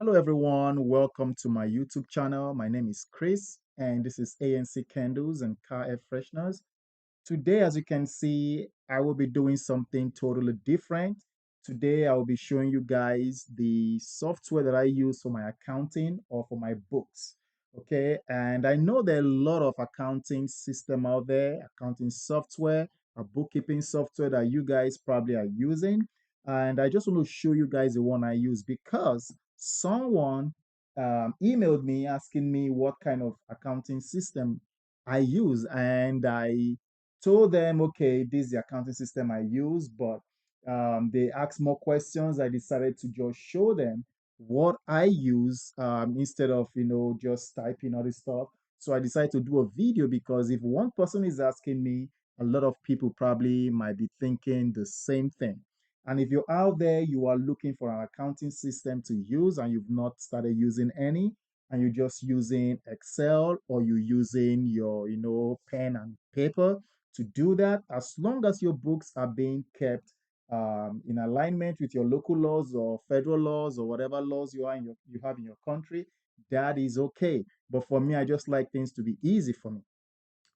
Hello, everyone. Welcome to my YouTube channel. My name is Chris, and this is ANC Candles and Car Air Fresheners. Today, as you can see, I will be doing something totally different. Today, I will be showing you guys the software that I use for my accounting or for my books. Okay, and I know there are a lot of accounting system out there, accounting software, a bookkeeping software that you guys probably are using. And I just want to show you guys the one I use because someone emailed me asking me what kind of accounting system I use, and I told them, okay, this is the accounting system I use, but they asked more questions. I decided to just show them what I use instead of, just typing all this stuff. So I decided to do a video because if one person is asking me, a lot of people probably might be thinking the same thing. And if you're out there, you are looking for an accounting system to use and you've not started using any, and you're just using Excel or you're using your, pen and paper to do that, as long as your books are being kept in alignment with your local laws or federal laws or whatever laws you have in your country, that is okay. But for me, I just like things to be easy for me.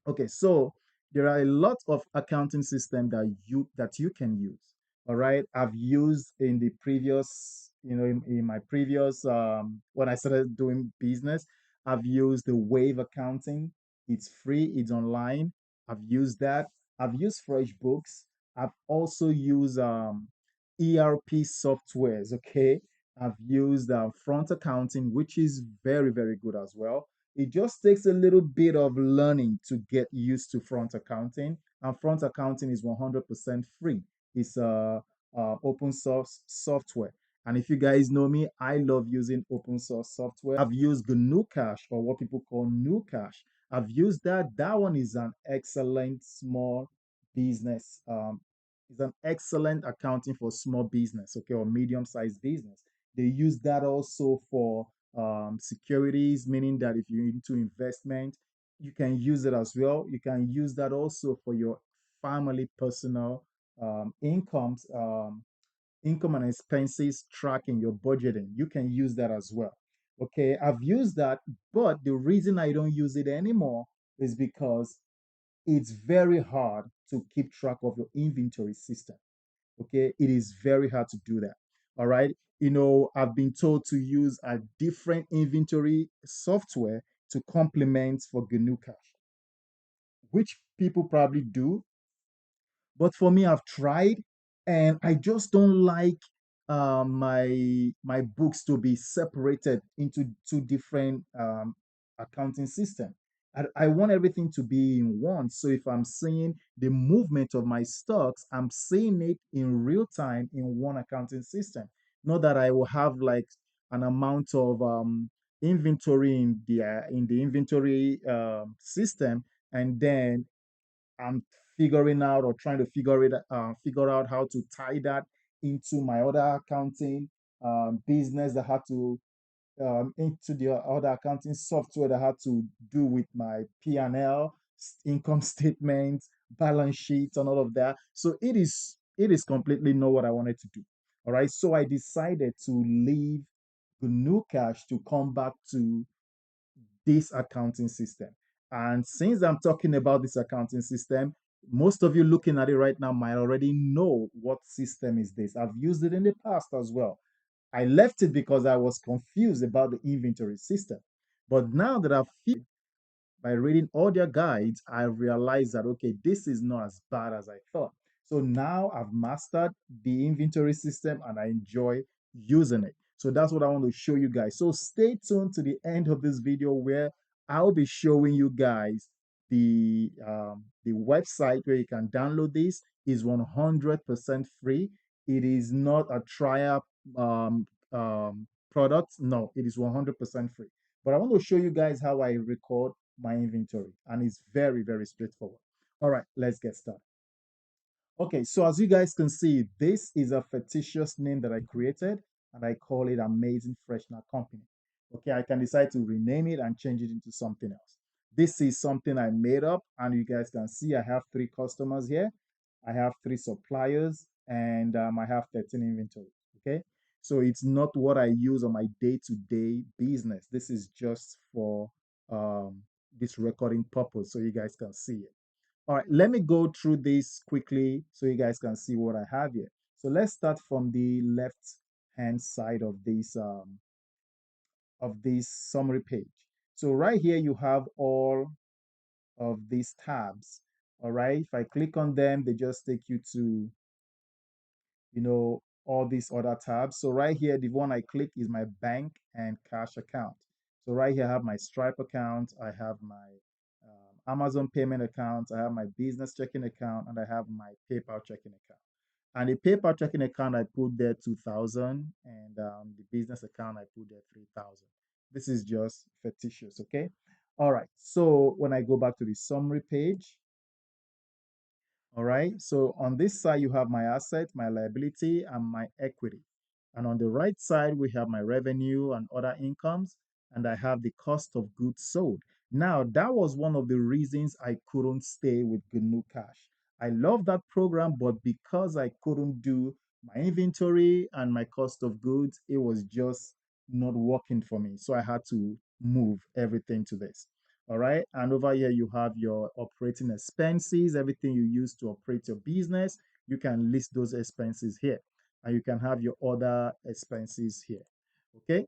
Okay, so there are a lot of accounting system that you can use. All right, I've used in the previous, in my previous when I started doing business, I've used the Wave accounting. It's free, it's online. I've used that. I've used FreshBooks. I've also used ERP softwares. Okay, I've used front accounting, which is very, very good as well. It just takes a little bit of learning to get used to front accounting, and front accounting is 100% free. It's open source software. And if you guys know me, I love using open source software. I've used GNU Cash, or what people call Nu Cash. I've used that. That one is an excellent small business. It's an excellent accounting for small business, okay, or medium-sized business. They use that also for securities, meaning that if you're into investment, you can use it as well. You can use that also for your family personal incomes, income and expenses tracking, your budgeting. You can use that as well. Okay, I've used that, but the reason I don't use it anymore is because it's very hard to keep track of your inventory system. Okay, it is very hard to do that. All right, I've been told to use a different inventory software to complement for GNU Cache, which people probably do, but for me, I've tried, and I just don't like my books to be separated into two different accounting system. I want everything to be in one. So if I'm seeing the movement of my stocks, I'm seeing it in real time in one accounting system. Not that I will have like an amount of inventory in the inventory system, and then I'm figuring out or trying to figure out how to tie that into my other accounting business that had to into the other accounting software that had to do with my P&L, income statements, balance sheets, and all of that. So it is completely not what I wanted to do. All right. So I decided to leave the new cash to come back to this accounting system. And since I'm talking about this accounting system, most of you looking at it right now might already know what system is this. I've used it in the past as well. I left it because I was confused about the inventory system. But now that I've by reading all their guides, I realized that, okay, this is not as bad as I thought. So now I've mastered the inventory system and I enjoy using it. So that's what I want to show you guys. So stay tuned to the end of this video where I'll be showing you guys the website where you can download this is 100% free. It is not a trial product. No, it is 100% free. But I want to show you guys how I record my inventory, and it's very, very straightforward. All right, let's get started. Okay, so as you guys can see, this is a fictitious name that I created, and I call it Amazing Freshener Company. Okay, I can decide to rename it and change it into something else. This is something I made up, and you guys can see I have 3 customers here. I have 3 suppliers, and I have 13 inventory. Okay, So it's not what I use on my day-to-day business. This is just for um, this recording purpose so you guys can see it. All right, let me go through this quickly so you guys can see what I have here. So let's start from the left hand side of this summary page. So right here you have all of these tabs. All right, if I click on them, they just take you to all these other tabs. So right here, the one I click is my bank and cash account. So right here, I have my Stripe account, I have my Amazon payment account, I have my business checking account, and I have my PayPal checking account. And the PayPal checking account, I put there 2,000, and the business account, I put there 3,000. This is just fictitious, okay? All right, so when I go back to the summary page, all right. So on this side, you have my asset, my liability, and my equity. And on the right side, we have my revenue and other incomes, and I have the cost of goods sold. Now, that was one of the reasons I couldn't stay with GNU Cash. I love that program, but because I couldn't do my inventory and my cost of goods, it was just not working for me. So I had to move everything to this. All right. And over here, you have your operating expenses, everything you use to operate your business. You can list those expenses here. And you can have your other expenses here. Okay.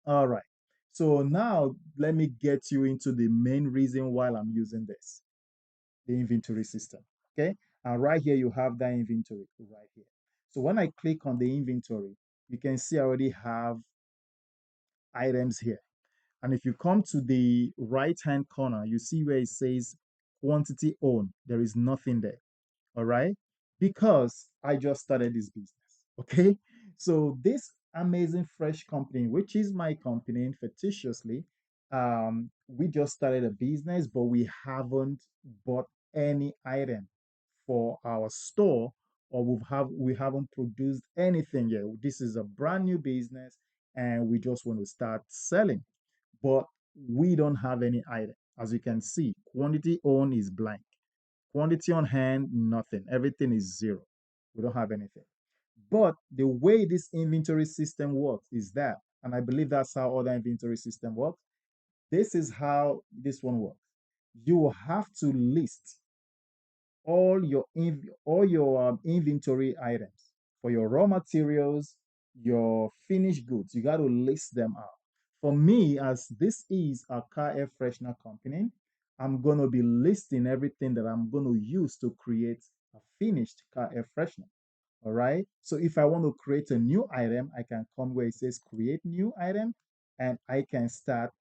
All right. So now let me get you into the main reason why I'm using this, the inventory system. Okay. And right here, you have that inventory right here. So when I click on the inventory, you can see I already have items here. And if you come to the right hand corner, you see where it says quantity owned. There is nothing there. All right. Because I just started this business. Okay. So this amazing fresh company, which is my company fictitiously, we just started a business, but we haven't bought any item for our store, or we haven't produced anything yet. This is a brand new business and we just want to start selling, but we don't have any item. As you can see, quantity owned is blank. Quantity on hand, nothing. Everything is zero. We don't have anything. But the way this inventory system works is that, and I believe that's how other inventory system works. This is how this one works. You will have to list all your inventory items for your raw materials, your finished goods. You got to list them out. For me, as this is a car air freshener company, I'm going to be listing everything that I'm going to use to create a finished car air freshener. All right. So if I want to create a new item, I can come where it says create new item, and I can start,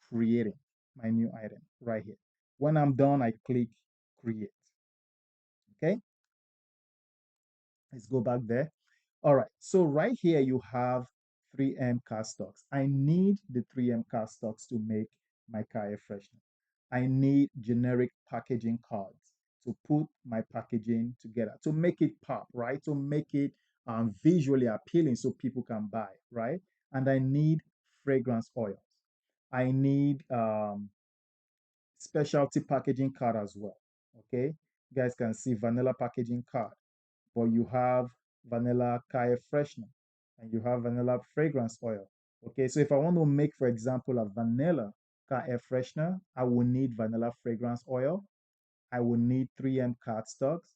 creating my new item right here. When I'm done, I click create. Okay, let's go back there. All right, so right here you have 3M cardstocks. I need the 3M cardstocks to make my car air freshener. I need generic packaging cards to put my packaging together, to make it pop, right? To make it visually appealing so people can buy, right? And I need fragrance oils. I need specialty packaging card as well. Okay, you guys can see vanilla packaging card, but you have vanilla car freshener and you have vanilla fragrance oil. Okay, so if I want to make, for example, a vanilla car air freshener, I will need vanilla fragrance oil. I will need 3M cardstocks,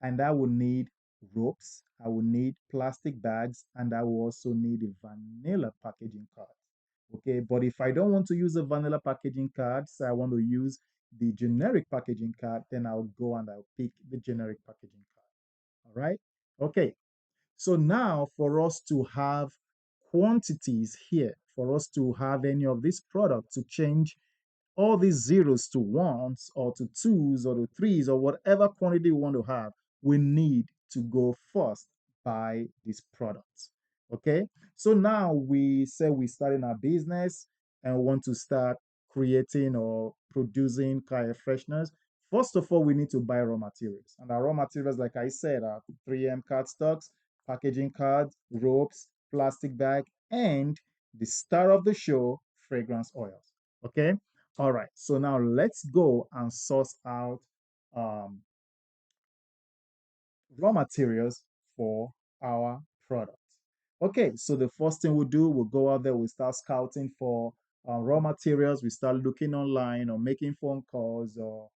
and I will need ropes. I will need plastic bags, and I will also need a vanilla packaging card. Okay, but if I don't want to use a vanilla packaging card, so I want to use the generic packaging card, then I'll go and I'll pick the generic packaging card. All right. Okay. So now for us to have quantities here, for us to have any of this product to change all these zeros to ones or to twos or to threes or whatever quantity we want to have, we need to go first buy these products. Okay. So now we say we starting our business and want to start creating or producing car air fresheners. First of all, we need to buy raw materials. And our raw materials, like I said, are 3M cardstocks, packaging cards, ropes, plastic bag, and the star of the show, fragrance oils. Okay. All right, so now let's go and source out um, raw materials for our product. Okay, so the first thing we do, we'll go out there, we start scouting for raw materials. We start looking online or making phone calls or,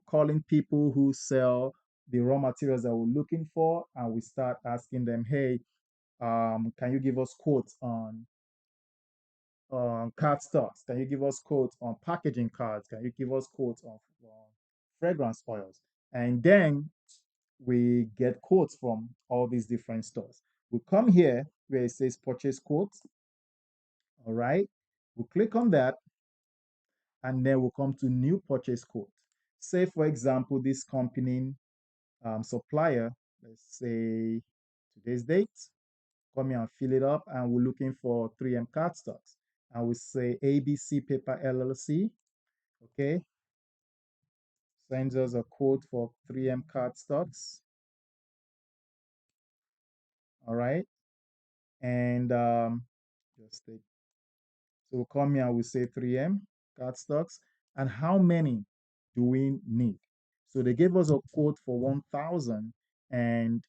calling people who sell the raw materials that we're looking for. And we start asking them, hey, can you give us quotes on card stocks? Can you give us quotes on packaging cards? Can you give us quotes on fragrance oils? And then we get quotes from all these different stores. We come here where it says purchase quotes. All right. We click on that and then we'll come to new purchase quote. Say, for example, this company supplier, let's say today's date, come here and fill it up. And we're looking for 3M cardstocks. And we say ABC Paper LLC. Okay. Sends us a quote for 3M cardstocks. All right. And just take So we'll come here and we say 3M card stocks. And how many do we need? So they gave us a quote for 1,000. And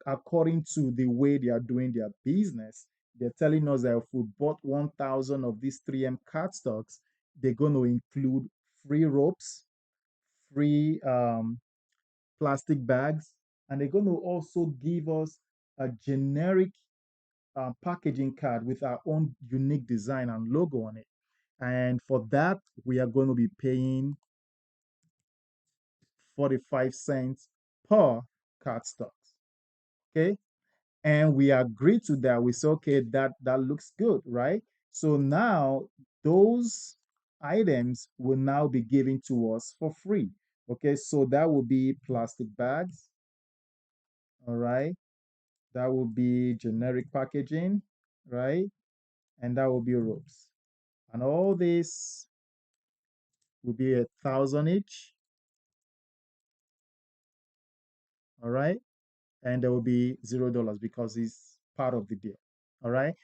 according to the way they are doing their business, they're telling us that if we bought 1,000 of these 3M card stocks, they're going to include free ropes, free plastic bags, and they're going to also give us a generic packaging card with our own unique design and logo on it. And for that, we are going to be paying 45 cents per card stocks. Okay. And we agree to that. We say, okay, that looks good, right? So now those items will now be given to us for free. Okay, so that will be plastic bags, all right? That will be generic packaging, right? And that will be ropes. And all this will be 1,000 each, all right? And there will be $0 because it's part of the deal, all right?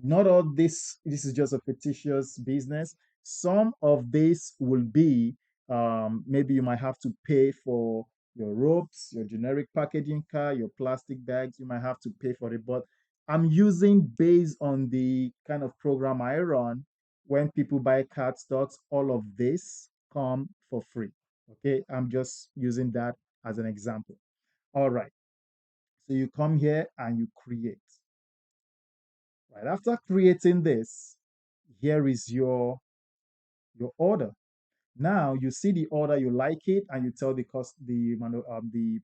Not all this is just a fictitious business. Some of this will be maybe you might have to pay for your ropes, your generic packaging card, your plastic bags. You might have to pay for it, but I'm using based on the kind of program I run. When people buy card stocks, all of this come for free. Okay, I'm just using that as an example. All right, so you come here and you create. Right after creating this, here is your order. Now you see the order, you like it, and you tell the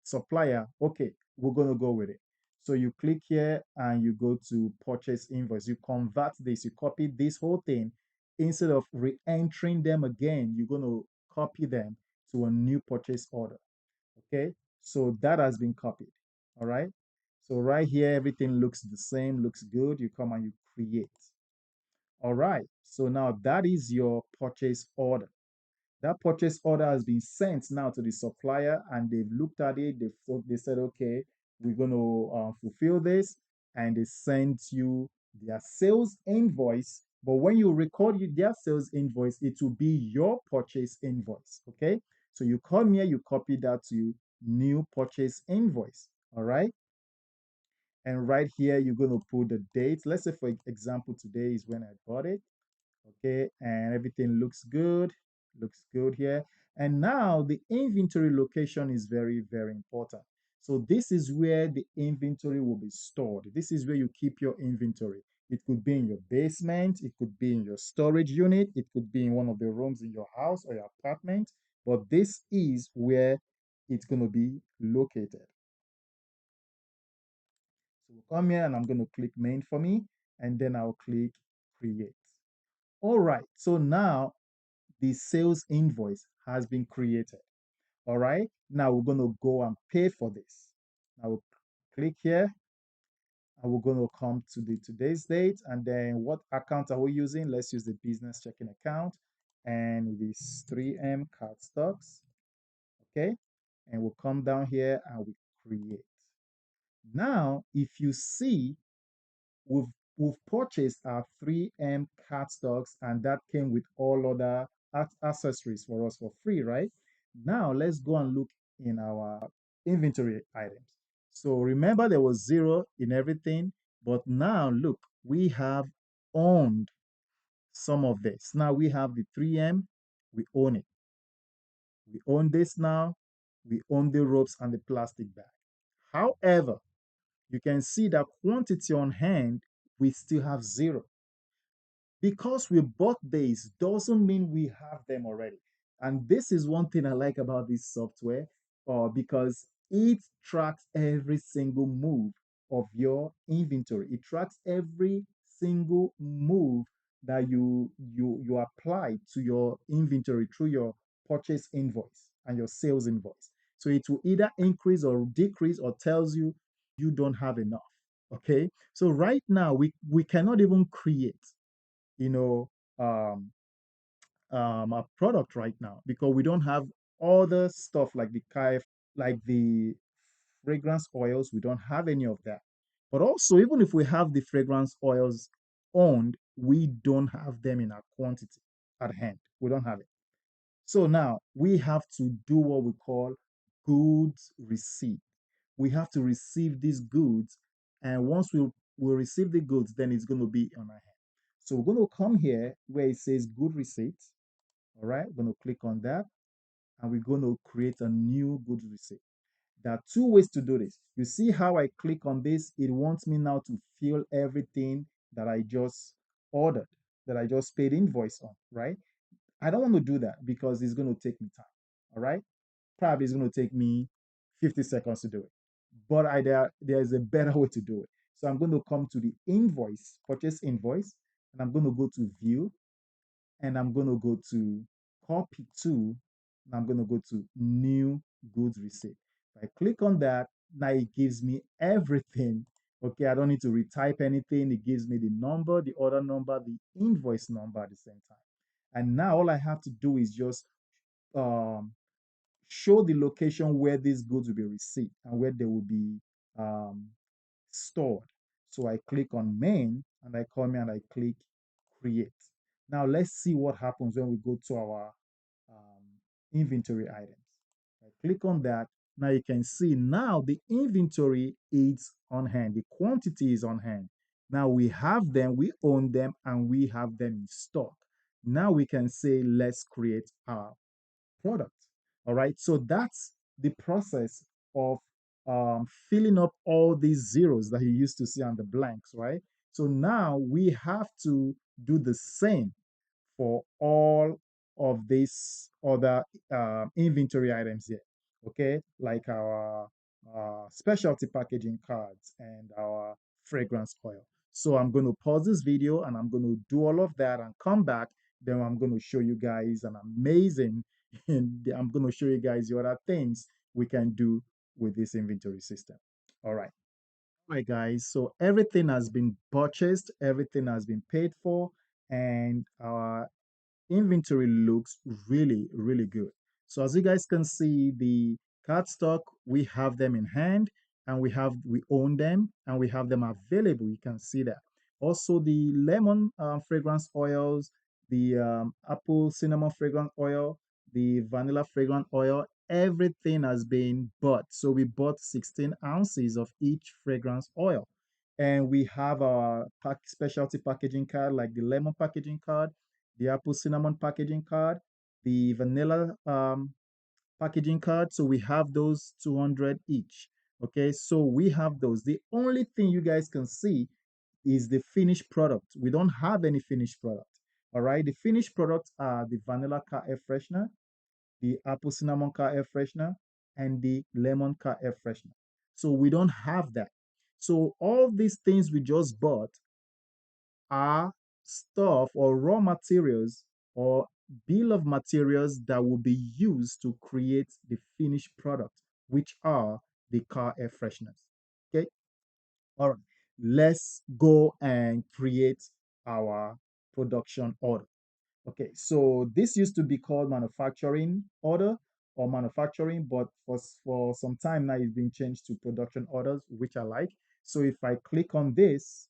supplier, okay, we're gonna go with it. So you click here and you go to purchase invoice. You convert this, you copy this whole thing. Instead of re-entering them again, you're gonna copy them to a new purchase order. Okay, so that has been copied. All right. So right here, everything looks the same, looks good. You come and you create. All right. So now that is your purchase order. That purchase order has been sent now to the supplier and they've looked at it. They said, okay, we're going to fulfill this. And they sent you their sales invoice. But when you record their sales invoice, it will be your purchase invoice. Okay. So you come here, you copy that to new purchase invoice. All right. And right here, you're going to put the date. Let's say, for example, today is when I bought it. Okay, and everything looks good here. And now the inventory location is very, very important. So this is where the inventory will be stored. This is where you keep your inventory. It could be in your basement, it could be in your storage unit, it could be in one of the rooms in your house or your apartment, but this is where it's going to be located. So we'll come here and I'm going to click main for me, and then I'll click create. All right, so now the sales invoice has been created. All right, now we're going to go and pay for this. Now we'll click here and we're going to come to the today's date, and then what account are we using? Let's use the business checking account, and it is 3M card stocks. Okay, and we'll come down here and we create. Now if you see, we've purchased our 3M card stocks, and that came with all other accessories for us for free, right? Now let's go and look in our inventory items. So remember, there was zero in everything, but now look, we have owned some of this. Now we have the 3M, we own it. We own this now. We own the ropes and the plastic bag. However, you can see that quantity on hand, we still have zero. Because we bought these doesn't mean we have them already. And this is one thing I like about this software, because it tracks every single move of your inventory. It tracks every single move that you apply to your inventory through your purchase invoice and your sales invoice. So it will either increase or decrease or tells you you don't have enough. Okay. So right now we cannot even create, you know, um, a product right now because we don't have other stuff like the KF, like the fragrance oils. We don't have any of that. But also, even if we have the fragrance oils owned, we don't have them in our quantity at hand. We don't have it. So now we have to do what we call goods receipt. We have to receive these goods, and once we receive the goods, then it's going to be on our hand. So we're going to come here where it says good receipt. All right, we're going to click on that, and we're going to create a new goods receipt. There are two ways to do this. You see how I click on this? It wants me now to fill everything that I just ordered, that I just paid invoice on, right? I don't want to do that because it's going to take me time. All right. Probably it's going to take me 50 seconds to do it. But there's a better way to do it. So I'm going to come to the invoice, purchase invoice, and I'm going to go to view, and I'm going to go to copy to, and I'm going to go to new goods receipt. If I click on that, now it gives me everything. Okay, I don't need to retype anything. It gives me the number, the order number, the invoice number at the same time. And now all I have to do is just um, show the location where these goods will be received and where they will be um, stored. So I click on main and I come here and I click create. Now let's see what happens when we go to our inventory items. I click on that. Now you can see now the inventory is on hand. The quantity is on hand. Now we have them, we own them, and we have them in stock. Now we can say, let's create our product. All right. So that's the process of filling up all these zeros that you used to see on the blanks, right? So now we have to do the same for all of these other inventory items here. Okay, like our specialty packaging cards and our fragrance oil. So I'm going to pause this video and I'm going to do all of that and come back. Then I'm going to show you guys an amazing, and I'm going to show you guys the other things we can do with this inventory system. All right. All right, guys. So everything has been purchased, everything has been paid for, and our inventory looks really, really good. So as you guys can see, the cardstock, we have them in hand and we own them and we have them available. You can see that. Also the lemon fragrance oils, the apple cinnamon fragrance oil, the vanilla fragrance oil, everything has been bought. So we bought 16 ounces of each fragrance oil. And we have our specialty packaging card, like the lemon packaging card, the apple cinnamon packaging card, the vanilla packaging card. So we have those 200 each. Okay, so we have those. The only thing you guys can see is the finished product. We don't have any finished product. All right, the finished products are the vanilla car air freshener, the apple cinnamon car air freshener, and the lemon car air freshener. So we don't have that. So all these things we just bought are stuff or raw materials or bill of materials that will be used to create the finished product, which are the car air fresheners. Okay. All right. Let's go and create our production order. Okay. So this used to be called manufacturing order or manufacturing, but for some time now it's been changed to production orders, which I like. So if I click on this,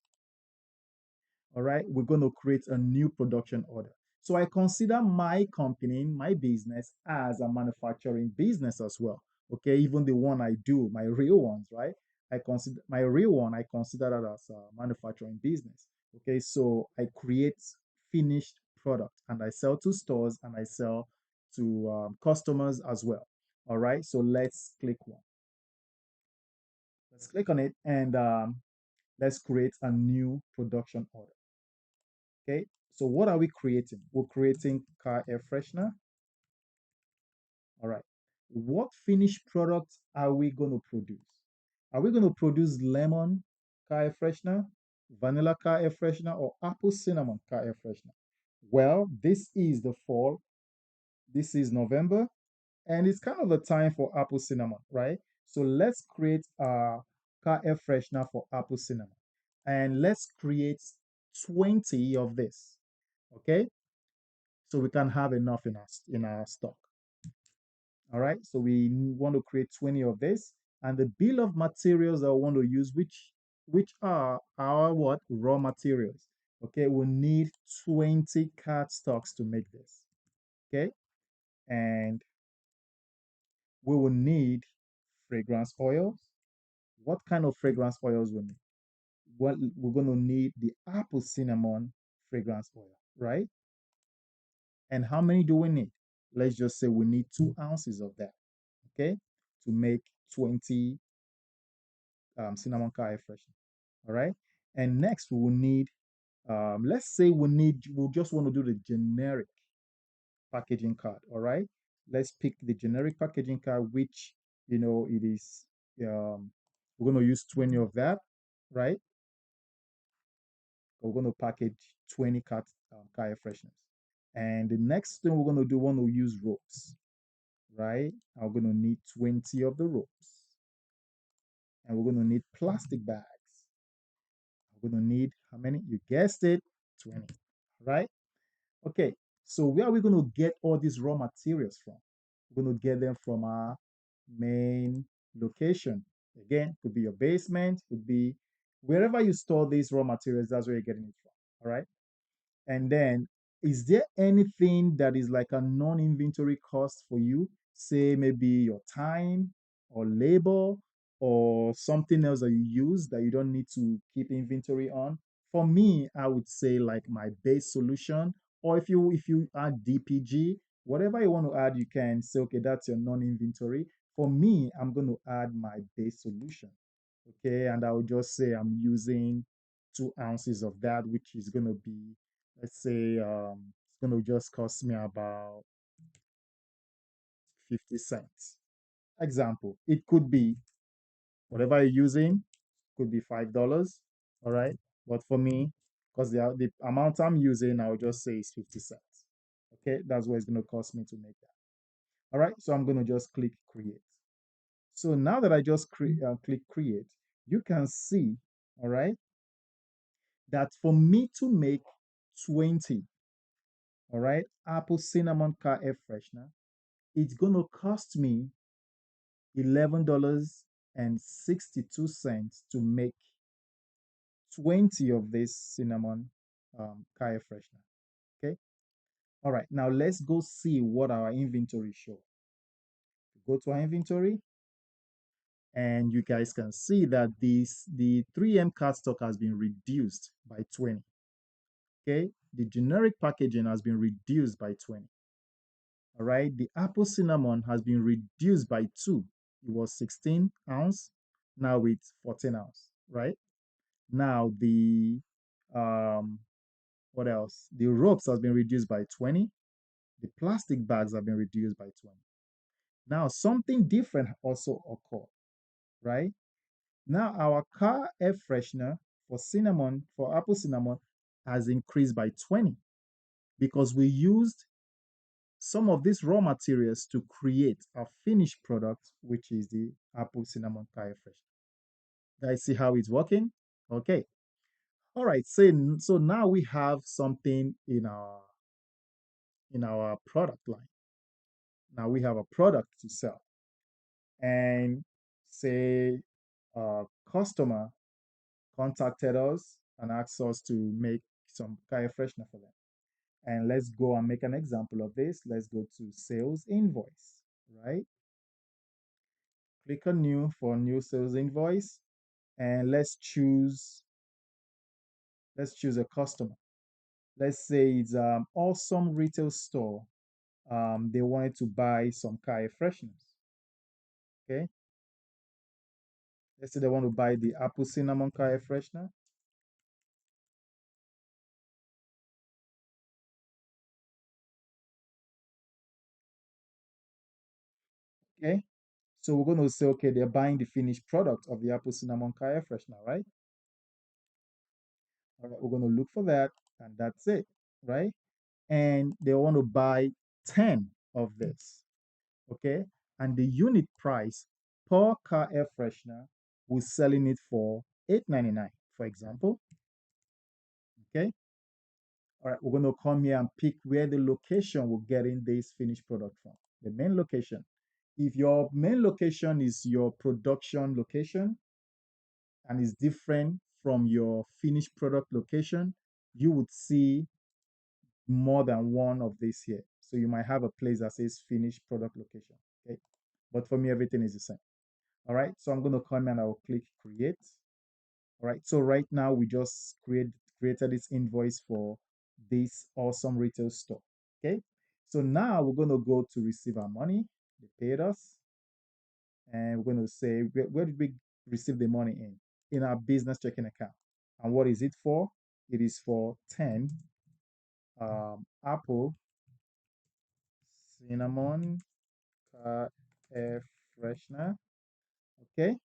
all right, we're going to create a new production order. So I consider my company, my business, as a manufacturing business as well. Okay, even the one I do, my real ones, right? I consider my real one, I consider that as a manufacturing business. Okay, so I create finished product and I sell to stores and I sell to customers as well. All right, so let's click one. Let's click on it and let's create a new production order. Okay, so what are we creating? We're creating car air freshener. All right, what finished product are we going to produce? Are we going to produce lemon car air freshener, vanilla car air freshener, or apple cinnamon car air freshener? Well, this is the fall. This is November, and it's kind of the time for apple cinnamon, right? So let's create a car air freshener for apple cinnamon. And let's create 20 of this, okay? So we can have enough in our stock. All right, so we want to create 20 of this. And the bill of materials that we want to use, which are our what? Raw materials. Okay, we'll need 20 card stocks to make this. Okay, and we will need fragrance oils. What kind of fragrance oils we need? What we're going to need the apple cinnamon fragrance oil, right? And how many do we need? Let's just say we need 2 ounces of that, okay, to make 20 cinnamon car air freshener. All right. And next we will need, let's say we just want to do the generic packaging card. All right. Let's pick the generic packaging card, which, it is, we're going to use 20 of that, right? We're going to package 20 car air fresheners. And the next thing we're going to do, we want to use ropes, right? I'm going to need 20 of the ropes. And we're going to need plastic bags. We're going to need how many? You guessed it, 20, right? Okay, so where are we going to get all these raw materials from? We're going to get them from our main location. Again, could be your basement, could be wherever you store these raw materials, that's where you're getting it from. All right. And then, is there anything that is like a non-inventory cost for you? Say maybe your time or labor or something else that you use that you don't need to keep inventory on. For me, I would say like my base solution, or if you add DPG, whatever you want to add, you can say, okay, that's your non-inventory. For me, I'm going to add my base solution. Okay, and I will just say I'm using 2 ounces of that, which is going to be, let's say, it's going to just cost me about 50 cents. Example, it could be whatever you're using, could be $5, all right? But for me, because the amount I'm using, I'll just say is 50 cents. Okay, that's what it's going to cost me to make that. All right, so I'm going to just click create. So now that I just click create, you can see, all right, that for me to make 20, all right, apple cinnamon car air freshener, it's going to cost me $11.62 to make 20 of this cinnamon car air freshener. Okay. All right. Now let's go see what our inventory show. Go to our inventory and you guys can see that the 3M cardstock has been reduced by 20. Okay. The generic packaging has been reduced by 20. All right. The apple cinnamon has been reduced by 2. It was 16 ounce. Now it's 14 ounce. Right. Now the what else? The ropes has been reduced by 20. The plastic bags have been reduced by 20. Now something different also occurred, right? Now our car air freshener for apple cinnamon, has increased by 20 because we used some of these raw materials to create a finished product, which is the apple cinnamon car air freshener. Guys, see how it's working? Okay. All right. So now we have something in our product line. Now we have a product to sell, and say a customer contacted us and asked us to make some car air freshener for them. And let's go and make an example of this. Let's go to sales invoice, right? Click on new for new sales invoice. and let's choose a customer. Let's say it's awesome retail store. They wanted to buy some car air fresheners. Okay, let's say they want to buy the apple cinnamon car air freshener. Okay, so we're going to say, okay, they're buying the finished product of the apple cinnamon car air freshener, right? All right, we're going to look for that, and that's it, right? And they want to buy 10 of this, okay? And the unit price per car air freshener, we're selling it for 8.99, for example, okay? All right, we're going to come here and pick where the location we're getting this finished product from, the main location. If your main location is your production location and is different from your finished product location, you would see more than one of these here. So you might have a place that says finished product location. Okay. But for me, everything is the same. All right. So I'm going to come and I'll click create. All right. So right now we just created this invoice for this awesome retail store. Okay. So now we're going to go to receive our money. They paid us. And we're going to say, where did we receive the money in? In our business checking account. And what is it for? It is for 10 apple cinnamon air freshener. Okay.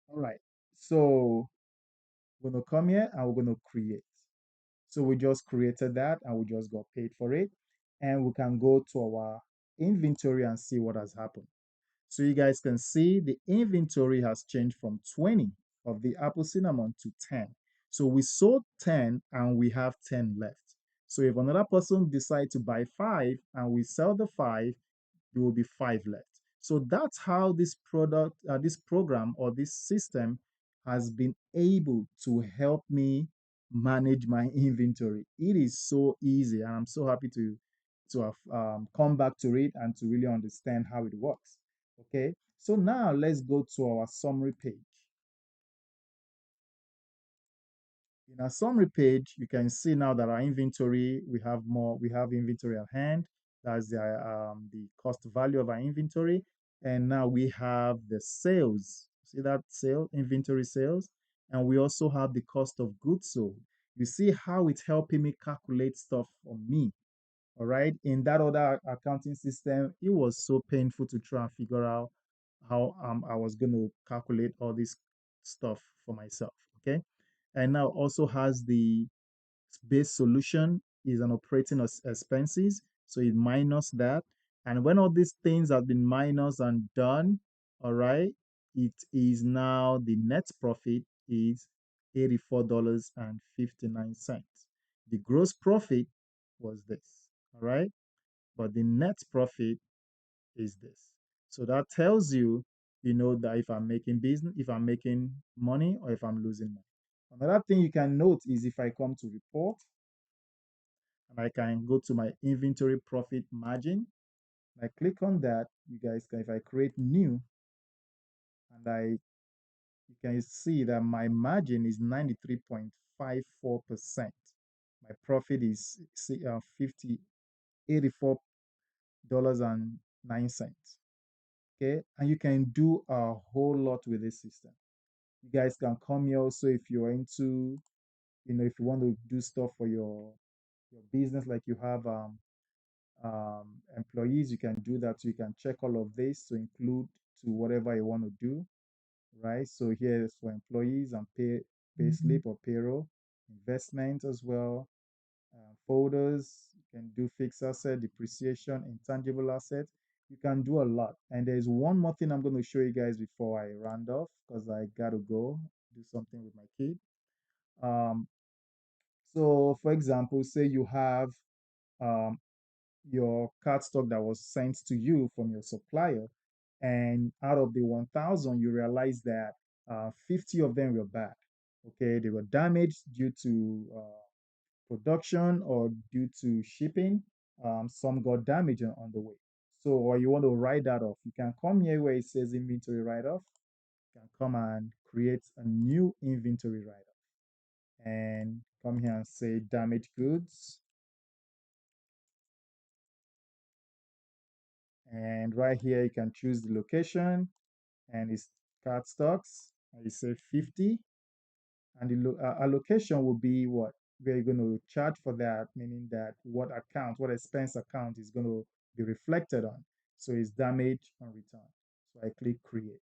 All right. So we're going to come here and we're going to create. So we just created that and we just got paid for it. And we can go to our inventory and see what has happened. So you guys can see the inventory has changed from 20 of the apple cinnamon to 10. So we sold 10 and we have 10 left. So if another person decide to buy 5 and we sell the 5, there will be 5 left. So that's how this program or this system has been able to help me manage my inventory. It is so easy, and I'm so happy to have come back to it and to really understand how it works. Okay, so now let's go to our summary page. In our summary page, you can see now that our inventory, we have inventory at hand. That's the cost value of our inventory. And now we have the sales. See that inventory sales? And we also have the cost of goods sold. You see how it's helping me calculate stuff for me. All right. In that other accounting system, it was so painful to try and figure out how I was going to calculate all this stuff for myself. Okay. And now also has the base solution is an operating expenses. So it minus that. And when all these things have been minus and done, all right, it is now the net profit is $84.59. The gross profit was this, all right, but the net profit is this. So that tells you, that if I'm making business, if I'm making money or if I'm losing money. Another thing you can note is if I come to report and I can go to my inventory profit margin, I click on that, you guys can, if I create new and you can see that my margin is 93.54%. My profit is 50, $84.09. Okay, and you can do a whole lot with this system. You guys can come here also if you're into, if you want to do stuff for your business, like you have employees, you can do that. So you can check all of this to include to whatever you want to do, right? So here is for employees and pay slip or payroll, investment as well, folders. You can do fixed asset, depreciation, intangible asset. You can do a lot. And there's one more thing I'm going to show you guys before I round off because I got to go do something with my kid. Um, so, for example, say you have um, your cardstock that was sent to you from your supplier, and out of the 1,000, you realize that 50 of them were bad. Okay, they were damaged due to production or due to shipping. Some got damaged on the way. So, or you want to write that off, you can come here where it says inventory write off. can come and create a new inventory right up and come here and say damaged goods. And right here, you can choose the location and it's card stocks. And you say 50. And the allocation will be what we're going to charge for that, meaning that what account, what expense account is going to be reflected on. So it's damage on return. So I click create.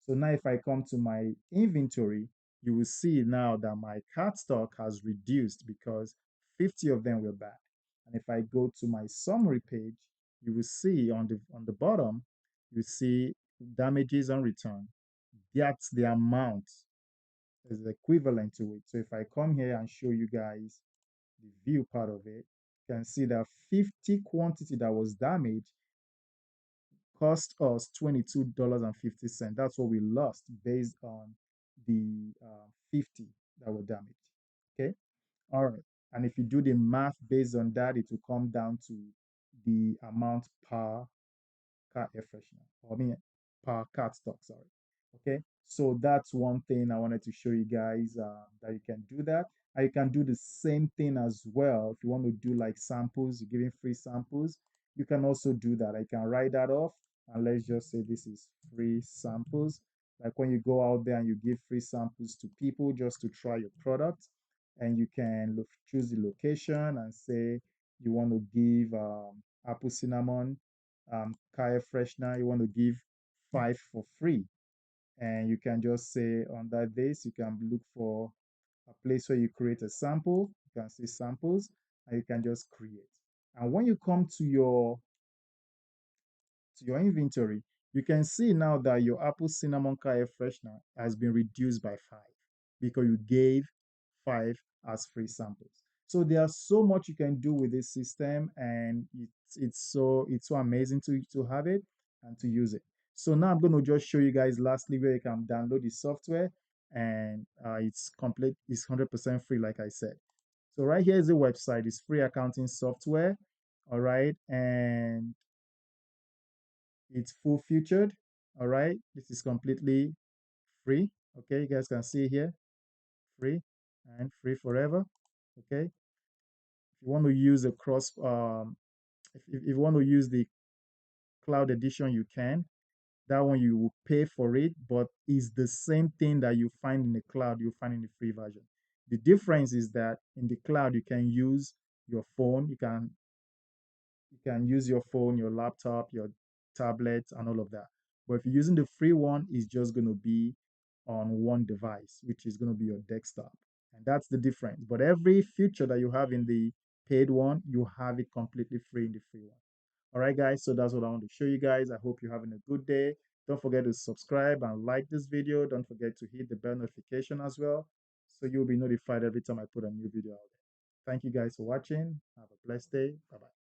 So now if I come to my inventory, you will see now that my card stock has reduced because 50 of them were bad. And if I go to my summary page, you will see on the bottom, you see damages on return. That's the amount is equivalent to it. So if I come here and show you guys the view part of it, you can see that 50 quantity that was damaged cost us $22.50. That's what we lost based on the 50 that were damaged. Okay. All right. And if you do the math based on that, it will come down to the amount per car air freshener, or I mean per card stock, sorry. Okay, so that's one thing I wanted to show you guys that you can do that. And you can do the same thing as well if you want to do like samples, you're giving free samples. You can also do that. I can write that off and let's just say this is free samples. Like when you go out there and you give free samples to people just to try your product, and you can choose the location and say you want to give apple cinnamon car freshener, you want to give 5 for free. And you can just say under this, you can look for a place where you create a sample. You can see samples and you can just create. And when you come to your inventory, you can see now that your apple cinnamon car air freshener has been reduced by 5 because you gave 5 as free samples. So there's so much you can do with this system, and it's so amazing to have it and to use it. So now I'm going to just show you guys lastly where you can download the software, and it's complete, it's 100% free, like I said. So right here is the website. It's free accounting software. All right, and it's full featured. All right, this is completely free. Okay, you guys can see here, free and free forever. Okay, if you want to use a cross, if you want to use the cloud edition, you can. That one you will pay for it, but it's the same thing that you find in the cloud, you find in the free version. The difference is that in the cloud, you can use your phone, you can use your phone, your laptop, your tablet, and all of that. But if you're using the free one, it's just going to be on one device, which is going to be your desktop. And that's the difference. But every feature that you have in the paid one, you have it completely free in the free one. All right, guys. So that's what I want to show you guys. I hope you're having a good day. Don't forget to subscribe and like this video. Don't forget to hit the bell notification as well, so you'll be notified every time I put a new video out there. Thank you guys for watching. Have a blessed day. Bye bye.